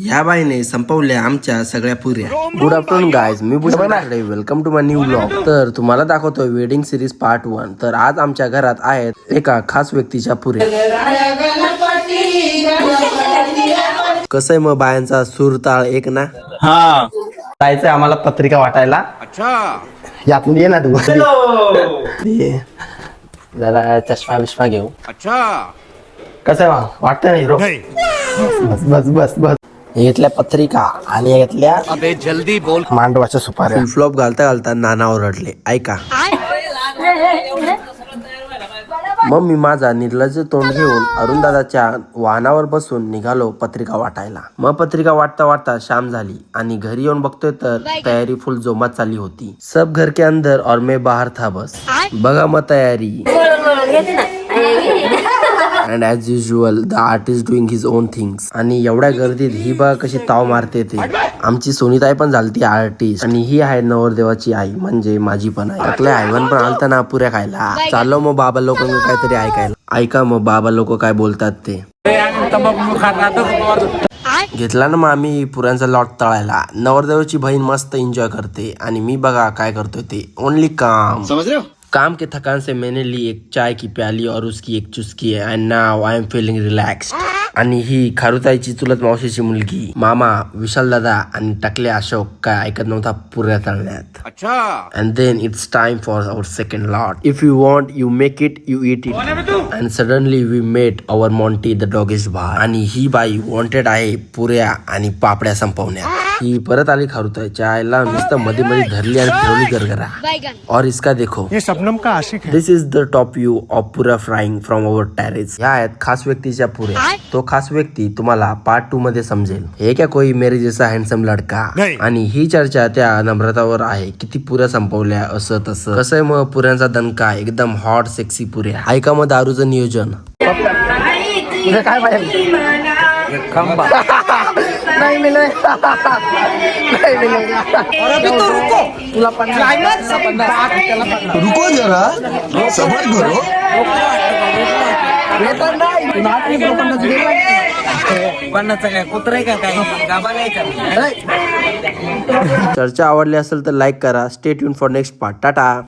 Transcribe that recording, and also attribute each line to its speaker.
Speaker 1: ह्या बाईने संपवल्या आमच्या सगळ्या पुऱ्या. गुड आफ्टरनून गायज, मी Bhushan Rathade. Welcome to my new blog. तर तुम्हाला दाखवतोय वेडिंग सिरीज पार्ट 1. तर आज आमच्या घरात आहेत एका खास व्यक्तीच्या पुऱ्या. कसं आहे मग बायांचा सूरताळ एक ना.
Speaker 2: हा जायचंय आम्हाला पत्रिका वाटायला.
Speaker 1: अच्छा
Speaker 2: यातून ये ना तू. ये. जरा चष्मा बिष्मा घेऊ.
Speaker 1: अच्छा
Speaker 2: कसं आहे वाटतं नाही रो. बस बस बस बस. घेतल्या पत्रिका आणि घेतल्या
Speaker 1: अबे जल्दी बोल.
Speaker 2: मांडवाच्या सुपाऱ्या.
Speaker 1: फ्लॉप घालता घालता नाना ओरडले. ऐका मग मी माझा निर्लज्ज तोंड घेऊन अरुण दादाच्या वाहनावर बसून निघालो पत्रिका वाटायला. मग पत्रिका वाटता वाटता शाम झाली आणि घरी येऊन बघतोय तर तयारी फुल जोमात चालली होती. सब घर के अंदर और मैं बाहर था बस. बघा मग तयारी. And as usual the artist doing his on things. आणि एवढ्या गर्दीत ही बघा कशी ताव मारते ते. आमची सोनीताई पण झालती आर्टिस्ट आणि ही आहे नवरदेवाची आई म्हणजे माझी पण आई. आपल्या आईवन पण आलता ना पुऱ्या खायला. चाललो मग बाबा लोक काहीतरी ऐकायला. ऐका मग बाबा लोक काय बोलतात ते. घेतला ना मग आम्ही पुऱ्यांचा लॉट तळायला. नवरदेवाची बहीण मस्त एन्जॉय करते आणि मी बघा काय करतोय ते. ओनली काम. समझ रहे हो. काम के थकान से मैंने ली एक चाय की प्याली और उसकी एक चुस्की है. End now I am feeling relaxed. आणि ही खारुताईची चुलत मावशीची मुलगी मामा विशाल दादा आणि टकले अशोक काय ऐकत नव्हता पुऱ्या तळण्यात. अच्छा. And then it's time for our second lot. If you want you make it you it it. And suddenly we met our Monty the doggish bar. आणि ही बाई वॉन्टेड आहे पुऱ्या आणि पापड्या संपवण्यात. ही परत आली खारुताईच्या आईला नुसतं मध्ये मध्ये धरली आणि फिरवली गरगरा. और इसका देखो
Speaker 3: शबनम का आशिक है.
Speaker 1: This is the top view of पुरा फ्राईंग फ्रॉम अवर टेरेस. ह्या आहेत खास व्यक्तीच्या पुऱ्या. तो खास व्यक्ती तुम्हाला पार्ट 2 मध्ये समजेल. हे क्या कोई मेरे जैसा हँडसम लडका. आणि ही चर्चा त्या नम्रतावर आहे. किती पुऱ्या संपवल्या असं तसं. कसं आहे मग पुऱ्यांचा दणका एकदम हॉट सेक्सी पुऱ्या. ऐका मग दारूचं नियोजन.
Speaker 2: काय पाहिजे नाही मिळेल. नाही मिळेल. तुला 50
Speaker 3: रुको जरा सबर करो.
Speaker 1: चर्चा आवडली असेल तर लाईक करा. Stay tune for next part. Tata.